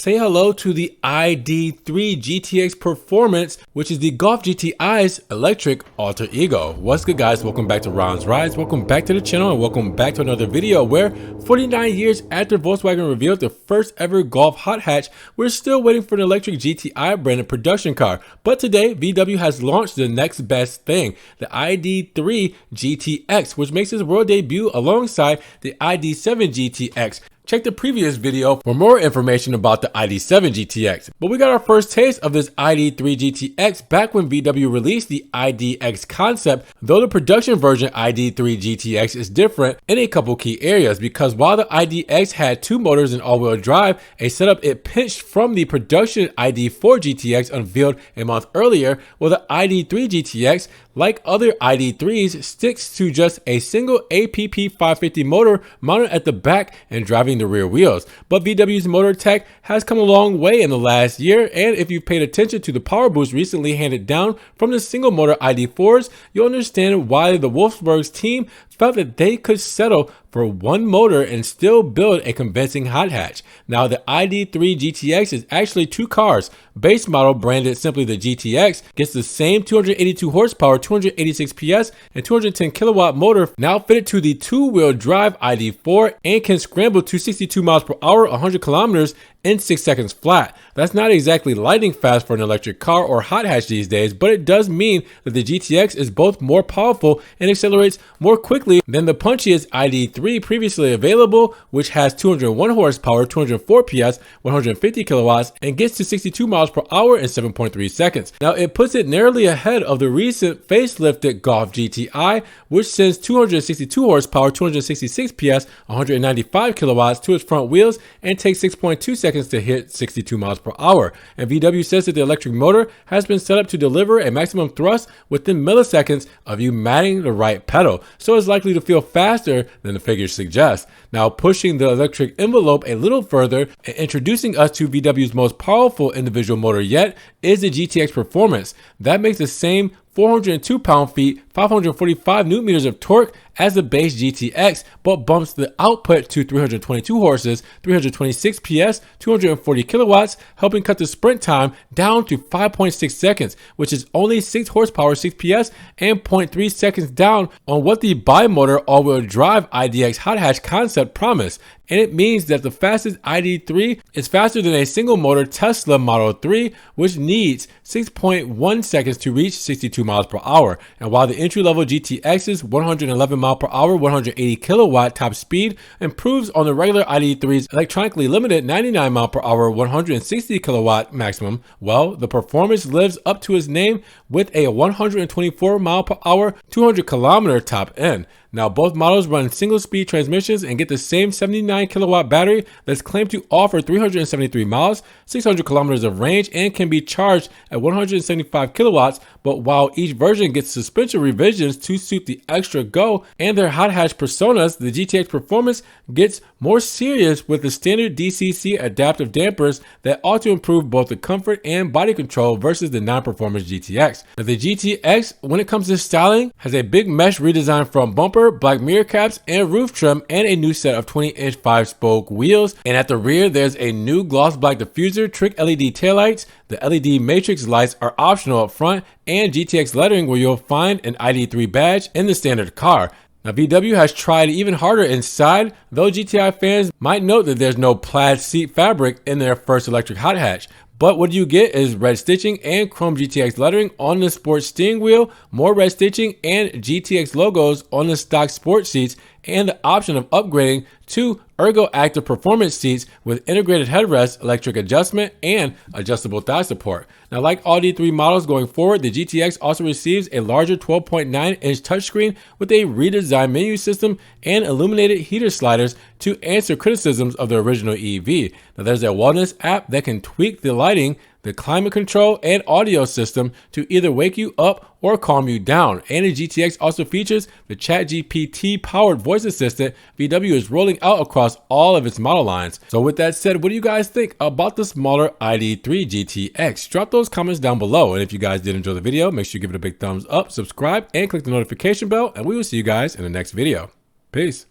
say hello to the ID.3 GTX Performance, which is the Golf GTI's electric alter ego. What's good, guys? Welcome back to Ron's Rides. Welcome back to the channel and welcome back to another video where 49 years after Volkswagen revealed the first ever Golf hot hatch, we're still waiting for an electric GTI branded production car. But today, VW has launched the next best thing, the ID.3 GTX, which makes its world debut alongside the ID.7 GTX. Check the previous video for more information about the ID.7 GTX. But we got our first taste of this ID.3 GTX back when VW released the IDX concept, though the production version ID.3 GTX is different in a couple key areas, because while the IDX had two motors and all-wheel drive, a setup it pinched from the production ID.4 GTX unveiled a month earlier, well, the ID.3 GTX, like other ID.3s, sticks to just a single APP 550 motor mounted at the back and driving the rear wheels. But VW's motor tech has come a long way in the last year, and if you've paid attention to the power boost recently handed down from the single motor ID.4s, you'll understand why the Wolfsburg's team felt that they could settle for one motor and still build a convincing hot hatch. Now, the ID.3 GTX is actually two cars. Base model, branded simply the GTX, gets the same 282 horsepower, 286 PS, and 210 kilowatt motor now fitted to the two-wheel drive ID.4 and can scramble to 62 miles per hour, 100 kilometers in 6 seconds flat. That's not exactly lightning fast for an electric car or hot hatch these days, but it does mean that the GTX is both more powerful and accelerates more quickly than the punchiest ID.3 previously available, which has 201 horsepower, 204 PS, 150 kilowatts, and gets to 62 miles per hour in 7.3 seconds. Now, it puts it narrowly ahead of the recent facelifted Golf GTI, which sends 262 horsepower, 266 PS, 195 kilowatts to its front wheels and takes 6.2 seconds to hit 62 miles per hour. And VW says that the electric motor has been set up to deliver a maximum thrust within milliseconds of you matting the right pedal, so it's likely to feel faster than the figures suggest. Now, pushing the electric envelope a little further and introducing us to VW's most powerful individual motor yet is the GTX Performance. That makes the same 402 pound-feet, 545 newton meters of torque as the base GTX, but bumps the output to 322 horses, 326 PS, 240 kilowatts, helping cut the sprint time down to 5.6 seconds, which is only 6 horsepower, 6 PS, and 0.3 seconds down on what the bi-motor all-wheel drive IDX hot hatch concept promised. And it means that the fastest ID.3 is faster than a single motor Tesla Model 3, which needs 6.1 seconds to reach 62 miles per hour. And while the entry-level GTX's 111 mile per hour, 180 kilowatt top speed improves on the regular ID.3's electronically limited 99 mile per hour, 160 kilowatt maximum, well, the Performance lives up to its name with a 124 mile per hour, 200 kilometer top end. Now, both models run single-speed transmissions and get the same 79 kilowatt battery that's claimed to offer 373 miles, 600 kilometers of range, and can be charged at 175 kilowatts. But while each version gets suspension revisions to suit the extra go and their hot hatch personas, the GTX Performance gets more serious with the standard DCC adaptive dampers that ought to improve both the comfort and body control versus the non-performance GTX. Now, the GTX, when it comes to styling, has a big mesh redesign front bumper, black mirror caps and roof trim, and a new set of 20-inch 5-spoke wheels. And at the rear, there's a new gloss black diffuser, trick LED taillights. The LED matrix lights are optional up front, and GTX lettering where you'll find an ID.3 badge in the standard car. Now, VW has tried even harder inside, though GTI fans might note that there's no plaid seat fabric in their first electric hot hatch. But what you get is red stitching and chrome GTX lettering on the sports steering wheel, more red stitching and GTX logos on the stock sport seats, and the option of upgrading to Ergo Active Performance seats with integrated headrest, electric adjustment, and adjustable thigh support. Now, like all D3 models going forward, the GTX also receives a larger 12.9-inch touchscreen with a redesigned menu system and illuminated heater sliders to answer criticisms of the original EV. Now, there's a wellness app that can tweak the lighting, the climate control, and audio system to either wake you up or calm you down. And the GTX also features the ChatGPT powered voice assistant VW is rolling out across all of its model lines. So with that said, what do you guys think about the smaller ID.3 GTX? Drop those comments down below. And if you guys did enjoy the video, make sure you give it a big thumbs up, subscribe, and click the notification bell. And we will see you guys in the next video. Peace.